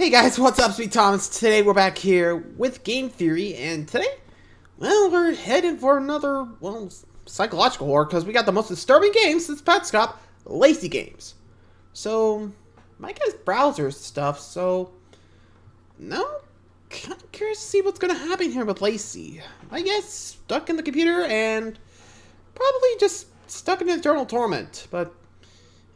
Hey guys, what's up, Sweet Thomas? Today we're back here with Game Theory, and today, well, we're headed for another, well, psychological horror, because we got the most disturbing game since Petscop, Lacey Games. So, my guy's browser stuff, so, now, kind of curious to see what's going to happen here with Lacey. I guess stuck in the computer, and probably just stuck in eternal torment, but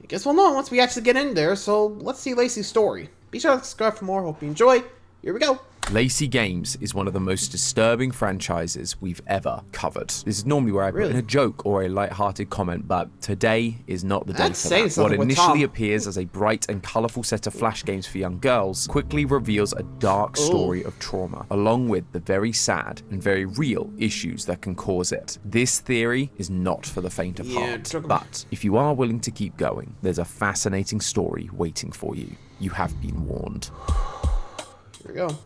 I guess we'll know once we actually get in there, so let's see Lacey's story. Be sure to subscribe for more. Hope you enjoy. Here we go. Lacey Games is one of the most disturbing franchises we've ever covered. This is normally where I put in a joke or a light-hearted comment, but today is not the day for that. What initially appears as a bright and colourful set of flash games for young girls quickly reveals a dark story of trauma, along with the very sad and very real issues that can cause it. This theory is not for the faint of heart, but if you are willing to keep going, there's a fascinating story waiting for you. You have been warned. Here we go.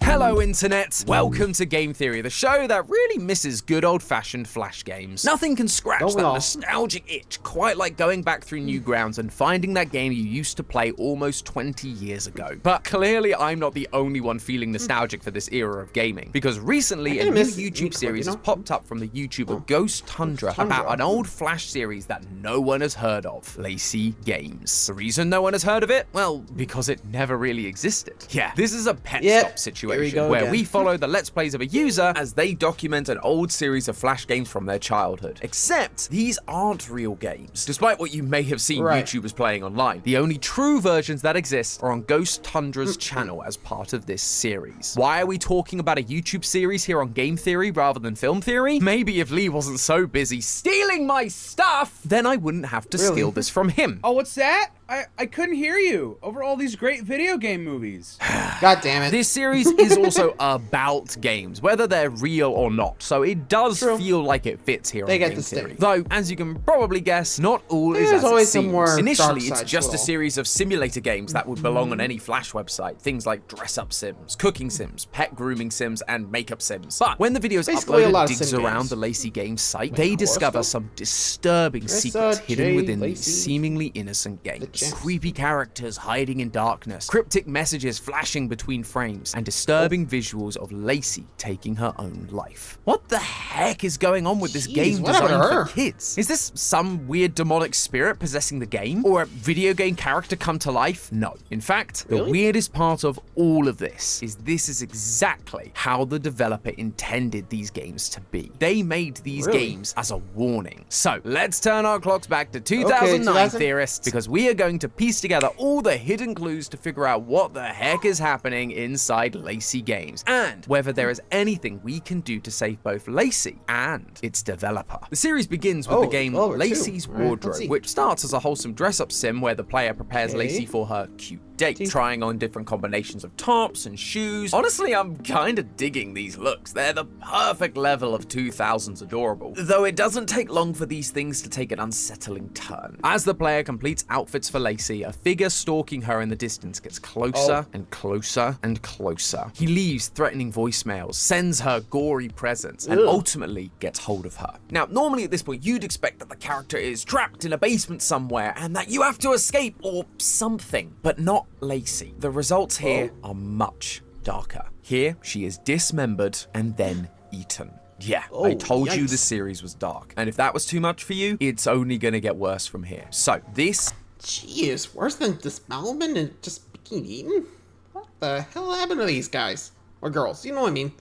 Hello Internet! Welcome to Game Theory, the show that really misses good old-fashioned flash games. Nothing can scratch that nostalgic itch quite like going back through Newgrounds and finding that game you used to play almost 20 years ago. But clearly I'm not the only one feeling nostalgic for this era of gaming, because recently a new YouTube series has popped up from the YouTuber Ghost Tundra about an old flash series that no one has heard of, Lacey Games. The reason no one has heard of it? Well, because it never really existed. Yeah, this is a Petscop situation. Where we follow the Let's Plays of a user as they document an old series of flash games from their childhood. Except, these aren't real games. Despite what you may have seen YouTubers playing online, the only true versions that exist are on Ghost Tundra's channel as part of this series. Why are we talking about a YouTube series here on Game Theory rather than Film Theory? Maybe if Lee wasn't so busy stealing my stuff, then I wouldn't have to steal this from him. Oh, what's that? I couldn't hear you over all these great video game movies. God damn it. This series is also about games, whether they're real or not, so it does feel like it fits here on Game Theory. Though, as you can probably guess, not all is as it seems. Initially, it's just a series of simulator games that would belong on any Flash website, things like dress-up sims, cooking sims, pet grooming sims, and makeup sims. But when the videos uploaded digs around the Lacey Games site, they discover some disturbing secrets hidden within these seemingly innocent games. Creepy characters hiding in darkness, cryptic messages flashing between frames, and disturbing visuals of Lacey taking her own life. What the heck is going on with this game designed for kids? Is this some weird demonic spirit possessing the game? Or a video game character come to life? No. In fact, the weirdest part of all of this is exactly how the developer intended these games to be. They made these games as a warning. So let's turn our clocks back to 2009, theorists, because we are going to piece together all the hidden clues to figure out what the heck is happening inside Lacey Games, and whether there is anything we can do to save both Lacey and its developer. The series begins with the game Lacey's Wardrobe, which starts as a wholesome dress-up sim where the player prepares Lacey for her cute date, trying on different combinations of tops and shoes. Honestly, I'm kinda digging these looks. They're the perfect level of 2000s adorable. Though it doesn't take long for these things to take an unsettling turn. As the player completes outfits for Lacey, a figure stalking her in the distance gets closer and closer and closer. He leaves threatening voicemails, sends her gory presents, and ultimately gets hold of her. Now, normally at this point, you'd expect that the character is trapped in a basement somewhere and that you have to escape or something, but not Lacey. The results here are much darker. Here, she is dismembered and then eaten. Yeah, I told you the series was dark. And if that was too much for you, it's only gonna get worse from here. So, this... Jeez, worse than dismemberment and just being eaten? What the hell happened to these guys? Or girls, you know what I mean.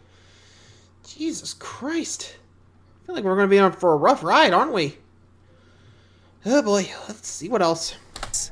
Jesus Christ. I feel like we're gonna be on for a rough ride, aren't we? Oh boy, let's see what else.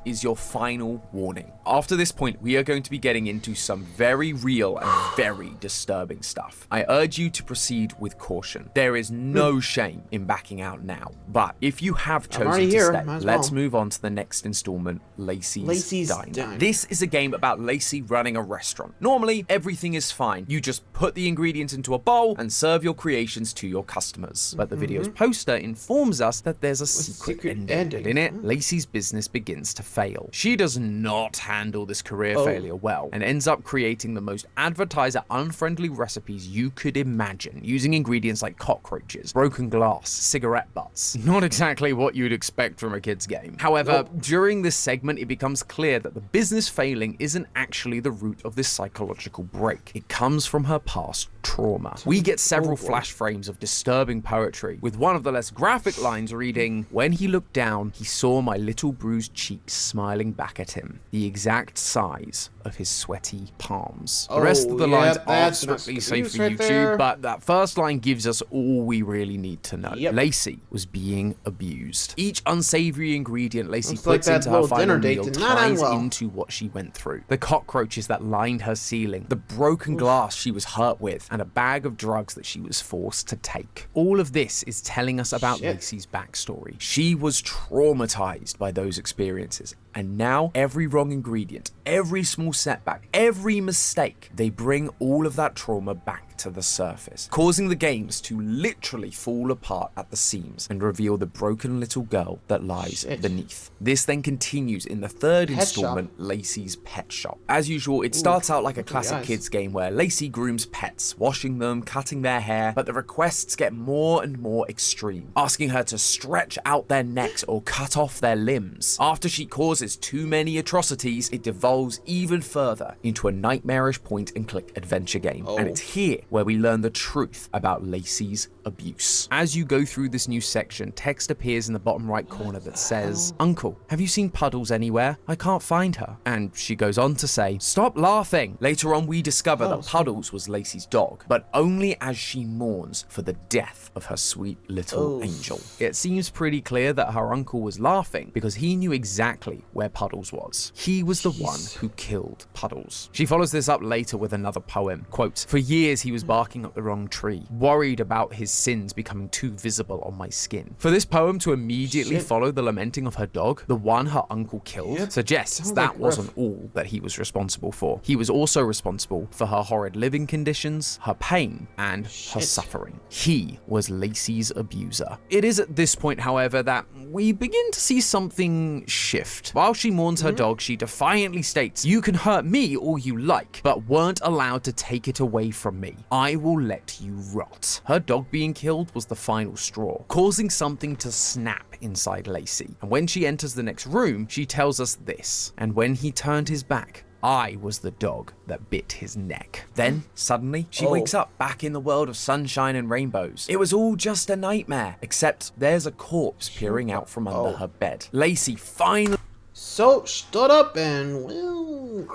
Is your final warning. After this point, we are going to be getting into some very real and very disturbing stuff. I urge you to proceed with caution. There is no shame in backing out now. But if you have chosen to stay, let's move on to the next installment, Lacey's Diner. This is a game about Lacey running a restaurant. Normally, everything is fine. You just put the ingredients into a bowl and serve your creations to your customers. But the video's poster informs us that there's a secret ending. And in it, Lacey's business begins ingredients to fail. She does not handle this career failure well and ends up creating the most advertiser-unfriendly recipes you could imagine, using ingredients like cockroaches, broken glass, cigarette butts. Not exactly what you'd expect from a kid's game. However, during this segment, it becomes clear that the business failing isn't actually the root of this psychological break. It comes from her past trauma. We get several flash frames of disturbing poetry, with one of the less graphic lines reading, "When he looked down, he saw my little bruised cheeks smiling back at him, the exact size of his sweaty palms." The rest of the lines aren't strictly safe for YouTube, but that first line gives us all we really need to know. Lacey was being abused. Each unsavory ingredient Lacey puts into her final meal ties into what she went through. The cockroaches that lined her ceiling, the broken glass she was hurt with, and a bag of drugs that she was forced to take. All of this is telling us about Lacey's backstory. She was traumatized by those experiences, and now every wrong ingredient, every small setback, every mistake, they bring all of that trauma back to the surface, causing the games to literally fall apart at the seams and reveal the broken little girl that lies beneath. This then continues in the third installment, Lacey's Pet Shop. As usual, it starts out like a classic kids game where Lacey grooms pets, washing them, cutting their hair, but the requests get more and more extreme, asking her to stretch out their necks or cut off their limbs. After she causes too many atrocities, it devolves even further into a nightmarish point-and-click adventure game, and it's here where we learn the truth about Lacey's abuse. As you go through this new section, text appears in the bottom right corner that says, "Uncle, have you seen Puddles anywhere? I can't find her." And she goes on to say, "Stop laughing." Later on, we discover that Puddles was Lacey's dog, but only as she mourns for the death of her sweet little angel. It seems pretty clear that her uncle was laughing because he knew exactly where Puddles was. He was the one who killed Puddles. She follows this up later with another poem. Quote, "For years he was barking up the wrong tree, worried about his sins becoming too visible on my skin." For this poem to immediately follow the lamenting of her dog, the one her uncle killed, suggests that wasn't all that he was responsible for. He was also responsible for her horrid living conditions, her pain, and her suffering. He was Lacey's abuser. It is at this point, however, that we begin to see something shift. While she mourns her dog, she defiantly states, "You can hurt me all you like, but weren't allowed to take it away from me. I will let you rot." Her dog being killed was the final straw, causing something to snap inside Lacey. And when she enters the next room, she tells us this: "And when he turned his back, I was the dog that bit his neck." Then, suddenly, she wakes up back in the world of sunshine and rainbows. It was all just a nightmare, except there's a corpse peering out from under her bed. Lacey finally stood up and, well,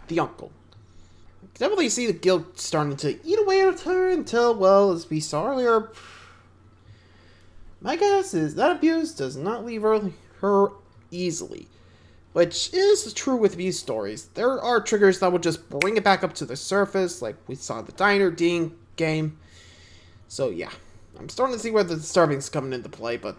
the uncle. You can definitely see the guilt starting to eat away at her until, well, as we saw earlier, my guess is that abuse does not leave her easily. Which is true with abuse stories. There are triggers that will just bring it back up to the surface, like we saw in the Diner Dean game. So yeah, I'm starting to see where the disturbing's coming into play, but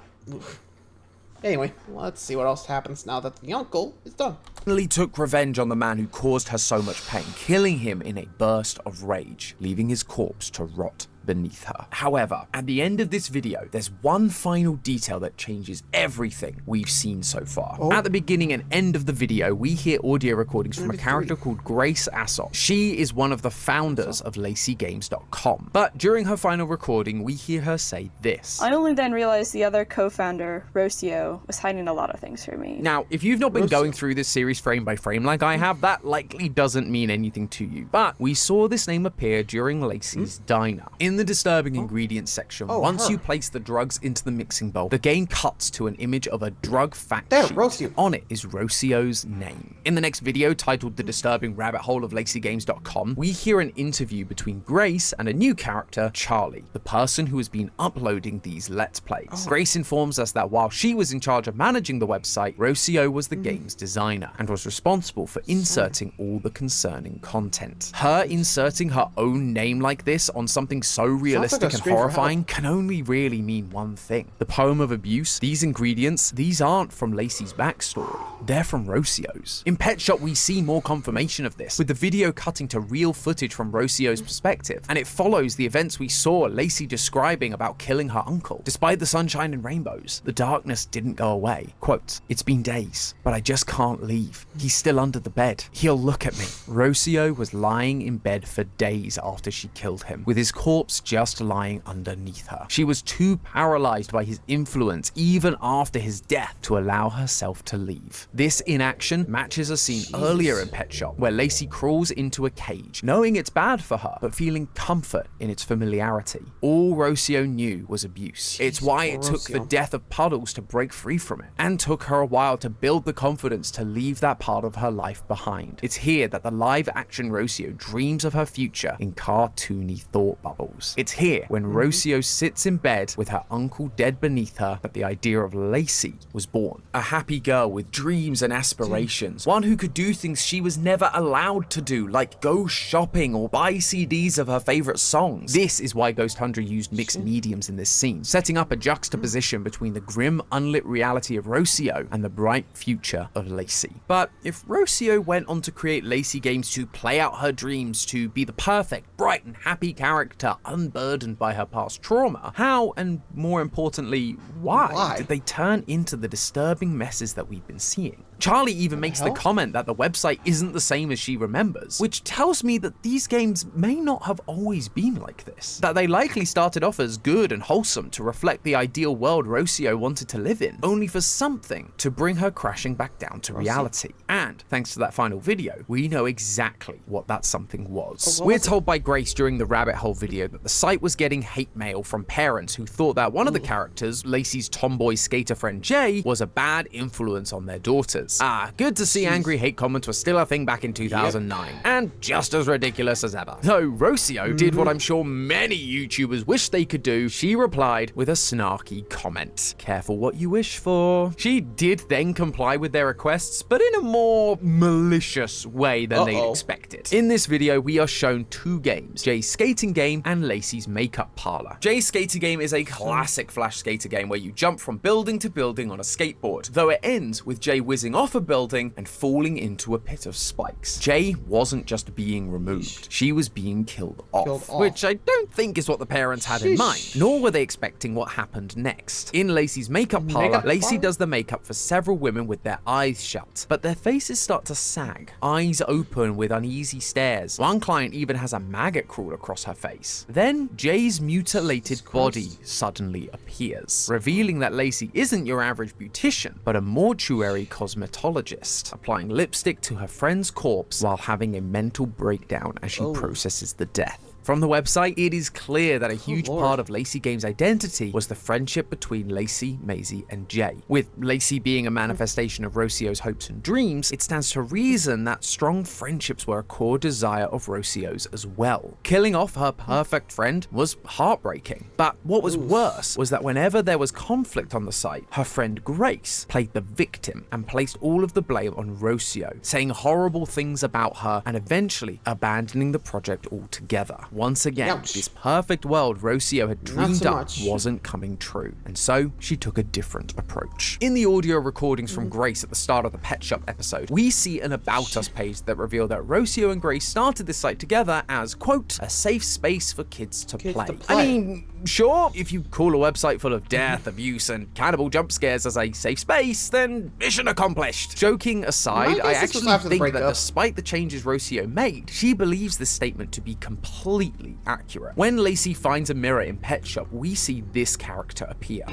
anyway, let's see what else happens now that the uncle is done. Finally took revenge on the man who caused her so much pain, killing him in a burst of rage, leaving his corpse to rot beneath her. However, at the end of this video, there's one final detail that changes everything we've seen so far. At the beginning and end of the video, we hear audio recordings from a character called Grace Assot. She is one of the founders of LaceyGames.com. But during her final recording, we hear her say this: "I only then realized the other co-founder, Rocio, was hiding a lot of things from me." Now, if you've not been going through this series frame by frame like I have, that likely doesn't mean anything to you. But we saw this name appear during Lacey's Diner. In the disturbing ingredients section, once you place the drugs into the mixing bowl, the game cuts to an image of a drug fact sheet. On it is Rocio's name. In the next video, titled The Disturbing Rabbit Hole of LaceyGames.com, we hear an interview between Grace and a new character, Charlie, the person who has been uploading these Let's Plays. Grace informs us that while she was in charge of managing the website, Rocio was the game's designer and was responsible for inserting all the concerning content. Her inserting her own name like this on something so so realistic and horrifying can only really mean one thing. The poem of abuse, these ingredients, these aren't from Lacey's backstory. They're from Rocio's. In Pet Shop, we see more confirmation of this, with the video cutting to real footage from Rocio's perspective, and it follows the events we saw Lacey describing about killing her uncle. Despite the sunshine and rainbows, the darkness didn't go away. Quote, "It's been days, but I just can't leave. He's still under the bed. He'll look at me." Rocio was lying in bed for days after she killed him, with his corpse just lying underneath her. She was too paralyzed by his influence even after his death to allow herself to leave. This inaction matches a scene earlier in Pet Shop where Lacey crawls into a cage, knowing it's bad for her, but feeling comfort in its familiarity. All Rocio knew was abuse. It's why it took the death of Puddles to break free from it, and took her a while to build the confidence to leave that part of her life behind. It's here that the live-action Rocio dreams of her future in cartoony thought bubbles. It's here, when Rocio sits in bed with her uncle dead beneath her, that the idea of Lacey was born. A happy girl with dreams and aspirations, one who could do things she was never allowed to do, like go shopping or buy CDs of her favorite songs. This is why Ghost Hunter used mixed mediums in this scene, setting up a juxtaposition between the grim, unlit reality of Rocio and the bright future of Lacey. But if Rocio went on to create Lacey Games to play out her dreams, to be the perfect, bright and happy character unburdened by her past trauma, how, and more importantly, why did they turn into the disturbing messes that we've been seeing? Charlie even makes the comment that the website isn't the same as she remembers, which tells me that these games may not have always been like this. That they likely started off as good and wholesome to reflect the ideal world Rocio wanted to live in, only for something to bring her crashing back down to reality. And thanks to that final video, we know exactly what that something was. We're told by Grace during the rabbit hole video that the site was getting hate mail from parents who thought that one of the characters, Lacey's tomboy skater friend Jay, was a bad influence on their daughters. Good to see angry hate comments were still a thing back in 2009, and just as ridiculous as ever. Though Rocio did what I'm sure many YouTubers wish they could do, she replied with a snarky comment. Careful what you wish for. She did then comply with their requests, but in a more malicious way than they'd expected. In this video, we are shown two games, Jay's skating game and Lacey's makeup parlor. Jay's skating game is a classic Flash skater game where you jump from building to building on a skateboard, though it ends with Jay whizzing off a building and falling into a pit of spikes. Jay wasn't just being removed, she was being killed off, which I don't think is what the parents had in mind, nor were they expecting what happened next. In Lacey's makeup parlor, Lacey does the makeup for several women with their eyes shut, but their faces start to sag, eyes open with uneasy stares. One client even has a maggot crawl across her face. Then Jay's mutilated body suddenly appears, revealing that Lacey isn't your average beautician, but a mortuary cosmetologist, applying lipstick to her friend's corpse while having a mental breakdown as she processes the death. From the website, it is clear that a huge part of Lacey Games' identity was the friendship between Lacey, Maisie, and Jay. With Lacey being a manifestation of Rocio's hopes and dreams, it stands to reason that strong friendships were a core desire of Rocio's as well. Killing off her perfect friend was heartbreaking, but what was worse was that whenever there was conflict on the site, her friend Grace played the victim and placed all of the blame on Rocio, saying horrible things about her and eventually abandoning the project altogether. Once again, this perfect world Rocio had dreamed up wasn't coming true, and so she took a different approach. In the audio recordings from Grace at the start of the Pet Shop episode, we see an About Us page that revealed that Rocio and Grace started this site together as, quote, a safe space for kids to play. I mean, sure, if you call a website full of death, abuse, and cannibal jump scares as a safe space, then mission accomplished. Joking aside, I actually think that despite the changes Rocio made, she believes this statement to be completely accurate. When Lacey finds a mirror in Pet Shop, we see this character appear.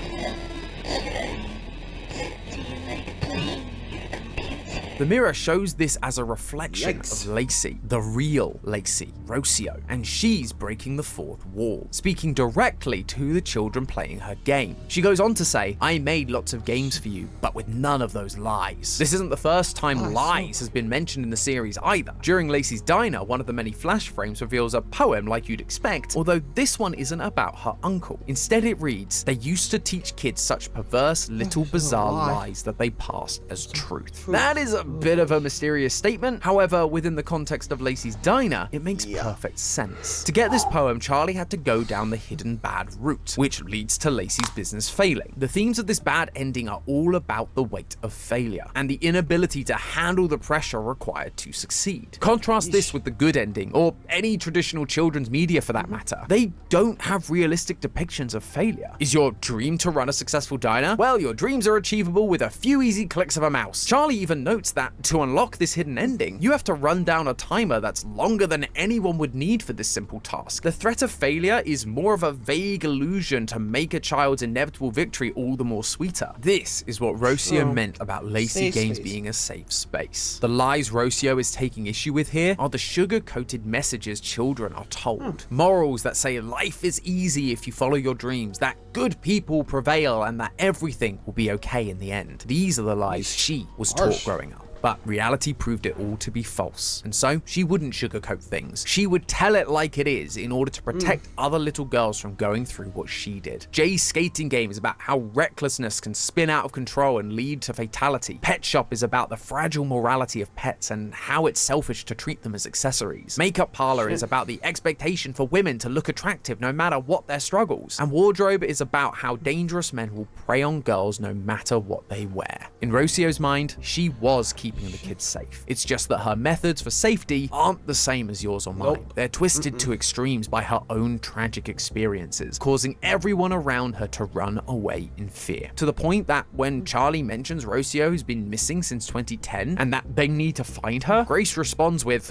The mirror shows this as a reflection of Lacey, the real Lacey, Rocio, and she's breaking the fourth wall, speaking directly to the children playing her game. She goes on to say, I made lots of games for you, but with none of those lies. This isn't the first time lies has been mentioned in the series either. During Lacey's diner, one of the many flash frames reveals a poem like you'd expect, although this one isn't about her uncle. Instead it reads, they used to teach kids such perverse little bizarre lies that they passed as truth. That is a bit of a mysterious statement. However, within the context of Lacey's diner, it makes perfect sense. To get this poem, Charlie had to go down the hidden bad route, which leads to Lacey's business failing. The themes of this bad ending are all about the weight of failure and the inability to handle the pressure required to succeed. Contrast this with the good ending, or any traditional children's media for that matter. They don't have realistic depictions of failure. Is your dream to run a successful diner? Well, your dreams are achievable with a few easy clicks of a mouse. Charlie even notes that to unlock this hidden ending, you have to run down a timer that's longer than anyone would need for this simple task. The threat of failure is more of a vague illusion to make a child's inevitable victory all the more sweeter. This is what Rocio meant about Lacey Games being a safe space. The lies Rocio is taking issue with here are the sugar-coated messages children are told. Morals that say life is easy if you follow your dreams, that good people prevail, and that everything will be okay in the end. These are the lies she was taught growing up. But reality proved it all to be false, and so she wouldn't sugarcoat things. She would tell it like it is in order to protect other little girls from going through what she did. Jay's skating game is about how recklessness can spin out of control and lead to fatality. Pet Shop is about the fragile morality of pets and how it's selfish to treat them as accessories. Makeup Parlor is about the expectation for women to look attractive no matter what their struggles. And Wardrobe is about how dangerous men will prey on girls no matter what they wear. In Rocio's mind, she was keeping the kids safe. It's just that her methods for safety aren't the same as yours or mine. They're twisted to extremes by her own tragic experiences, causing everyone around her to run away in fear. To the point that when Charlie mentions Rocio has been missing since 2010 and that they need to find her, Grace responds with,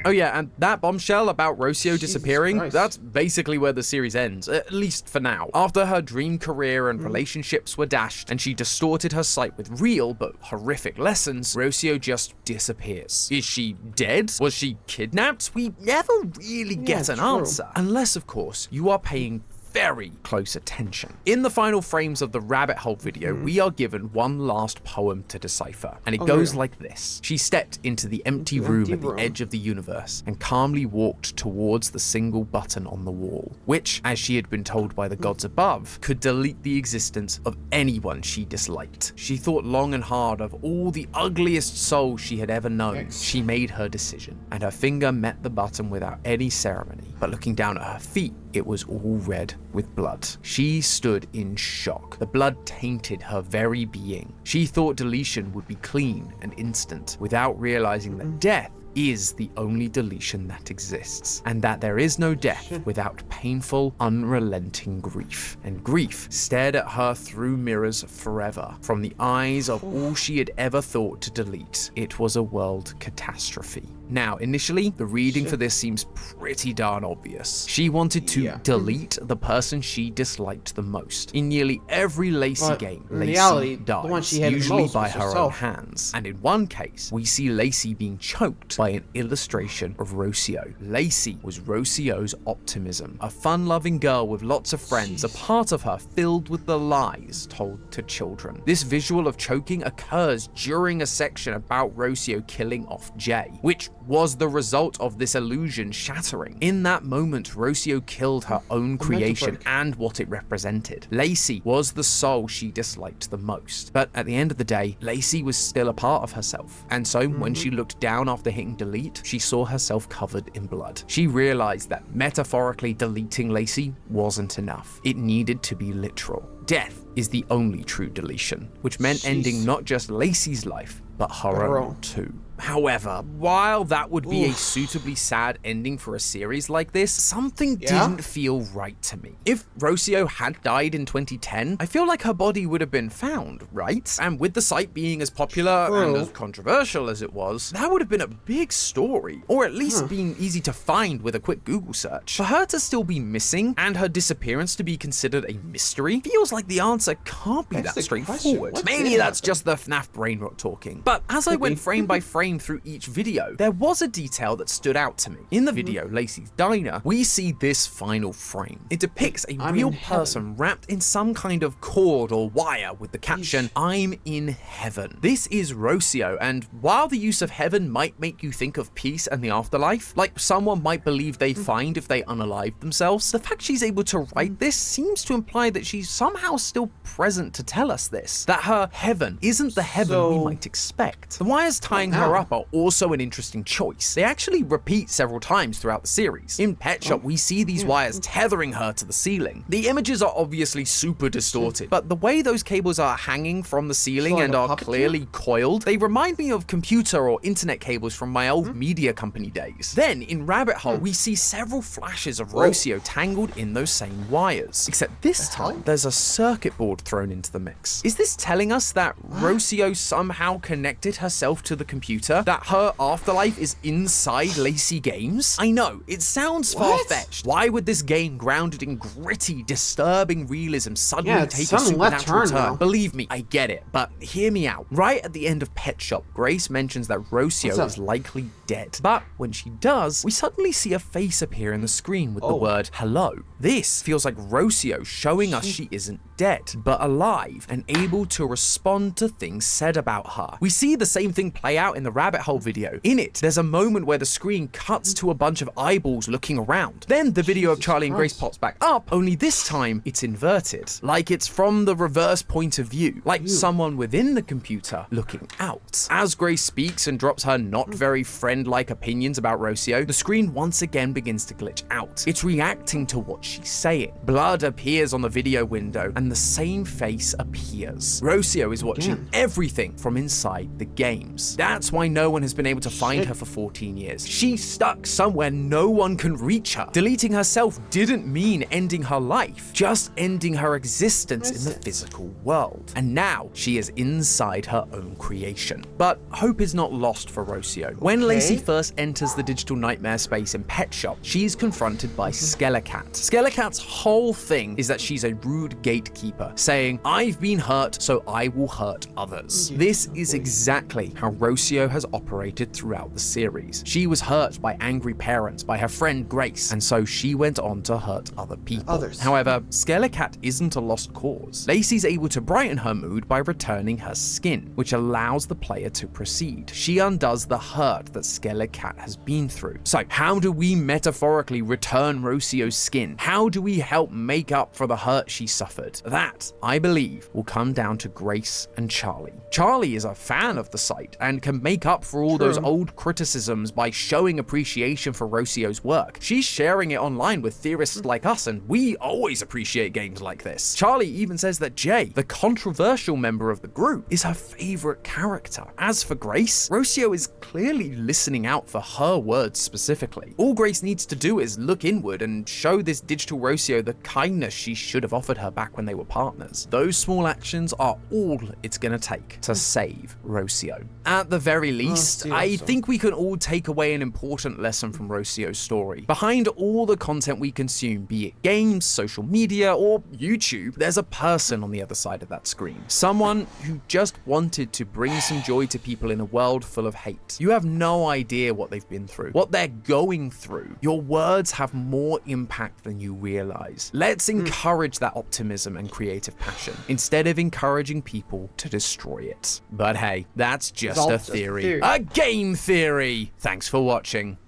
oh yeah, and that bombshell about Rocio disappearing, that's basically where the series ends, at least for now. After her dream career and relationships were dashed, and she distorted her sight with real but horrific lessons, Rocio just disappears. Is she dead? Was she kidnapped? We never really get an answer. Unless, of course, you are paying very close attention. In the final frames of the rabbit hole video, we are given one last poem to decipher, and it goes like this. She stepped into the empty room at the edge of the universe and calmly walked towards the single button on the wall, which, as she had been told by the gods above, could delete the existence of anyone she disliked. She thought long and hard of all the ugliest souls she had ever known. She made her decision, and her finger met the button without any ceremony. But looking down at her feet, it was all red with blood. She stood in shock. The blood tainted her very being. She thought deletion would be clean and instant, without realizing that death is the only deletion that exists, and that there is no death without painful, unrelenting grief. And grief stared at her through mirrors forever, from the eyes of all she had ever thought to delete. It was a world catastrophe. Now, initially, the reading for this seems pretty darn obvious. She wanted to delete the person she disliked the most. In nearly every Lacey game, Lacey dies, usually by her own hands. And in one case, we see Lacey being choked by an illustration of Rocio. Lacey was Rocio's optimism, a fun-loving girl with lots of friends, a part of her filled with the lies told to children. This visual of choking occurs during a section about Rocio killing off Jay, which was the result of this illusion shattering. In that moment, Rocio killed her own creation and what it represented. Lacey was the soul she disliked the most. But at the end of the day, Lacey was still a part of herself. And so when she looked down after hitting delete, she saw herself covered in blood. She realized that metaphorically deleting Lacey wasn't enough. It needed to be literal. Death is the only true deletion, which meant ending not just Lacey's life, but her own too. However, while that would be a suitably sad ending for a series like this, something didn't feel right to me. If Rocio had died in 2010, I feel like her body would have been found, right? And with the site being as popular and as controversial as it was, that would have been a big story, or at least being easy to find with a quick Google search. For her to still be missing and her disappearance to be considered a mystery feels like the answer can't be that straightforward. Maybe that's just the FNAF brain rot talking. But as I went frame by frame through each video, there was a detail that stood out to me. In the video, Lacey's Diner, we see this final frame. It depicts a real person wrapped in some kind of cord or wire with the caption, "I'm in heaven." This is Rocio, and while the use of heaven might make you think of peace and the afterlife, like someone might believe they'd find if they unalive themselves, the fact she's able to write this seems to imply that she's somehow somehow still present to tell us this, that her heaven isn't the heaven we might expect. The wires tying her up are also an interesting choice. They actually repeat several times throughout the series. In Pet Shop, we see these wires tethering her to the ceiling. The images are obviously super distorted, but the way those cables are hanging from the ceiling and are clearly coiled, they remind me of computer or internet cables from my old media company days. Then, in Rabbit Hole, we see several flashes of Rocio tangled in those same wires. Except this time, there's a circuit board thrown into the mix. Is this telling us that Rocio somehow connected herself to the computer? That her afterlife is inside Lacey Games? I know, it sounds far-fetched. Why would this game grounded in gritty, disturbing realism suddenly take a supernatural turn? Believe me, I get it, but hear me out. Right at the end of Pet Shop, Grace mentions that Rocio is likely dead. But when she does, we suddenly see a face appear in the screen with the word hello. This feels like Rocio showing us she isn't dead, but alive and able to respond to things said about her. We see the same thing play out in the Rabbit Hole video. In it, there's a moment where the screen cuts to a bunch of eyeballs looking around. Then the video of Charlie and Grace pops back up, only this time it's inverted. Like it's from the reverse point of view, like someone within the computer looking out. As Grace speaks and drops her not very friend-like opinions about Rocio, the screen once again begins to glitch out. It's reacting to what she's saying. Blood appears on the video window and the same face appears. Rocio is watching everything from inside the games. That's why no one has been able to find her for 14 years. She's stuck somewhere no one can reach her. Deleting herself didn't mean ending her life, just ending her existence in the physical world. And now she is inside her own creation. But hope is not lost for Rocio. When Lacey first enters the digital nightmare space in Pet Shop, she's confronted by Skelecat. Skelecat's whole thing is that she's a rude gatekeeper, saying, "I've been hurt, so I will hurt others." This is exactly how Rocio has operated throughout the series. She was hurt by angry parents, by her friend Grace, and so she went on to hurt other people. However, Skelecat isn't a lost cause. Lacey's able to brighten her mood by returning her skin, which allows the player to proceed. She undoes the hurt that Skelecat has been through. So how do we metaphorically return Rocio's skin? How do we help make up for the hurt she suffered? That, I believe, will come down to Grace and Charlie. Charlie is a fan of the site and can make up for all those old criticisms by showing appreciation for Rocio's work. She's sharing it online with theorists like us, and we always appreciate games like this. Charlie even says that Jay, the controversial member of the group, is her favorite character. As for Grace, Rocio is clearly listening out for her words specifically. All Grace needs to do is look inward and show this digital Rocio the kindness she should have offered her back when they were partners. Those small actions are all it's gonna take to save Rocio. At the very least, I think we can all take away an important lesson from Rocio's story. Behind all the content we consume, be it games, social media, or YouTube, there's a person on the other side of that screen. Someone who just wanted to bring some joy to people in a world full of hate. You have no idea what they've been through, what they're going through. Your words have more impact than you realize. Let's encourage that optimism and creative passion, instead of encouraging people to destroy it. But hey, that's just a theory. A game theory! Thanks for watching.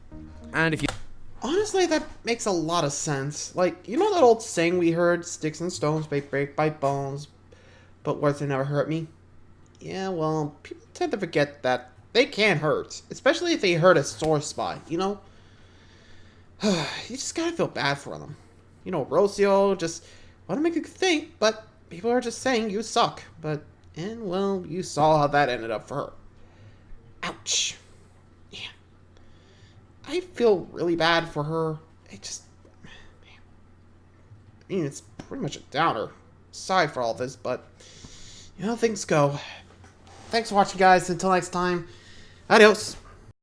And if you... Honestly, that makes a lot of sense. Like, you know that old saying we heard, sticks and stones may break my bones, but words will never hurt me? Yeah, well, people tend to forget that they can hurt, especially if they hurt a sore spot, you know? You just gotta feel bad for them. You know, Rocio just want to make you think, but people are just saying you suck. And well, you saw how that ended up for her. Ouch. Yeah. I feel really bad for her. It's pretty much a downer. Sorry for all this, but you know, things go. Thanks for watching, guys. Until next time, adios.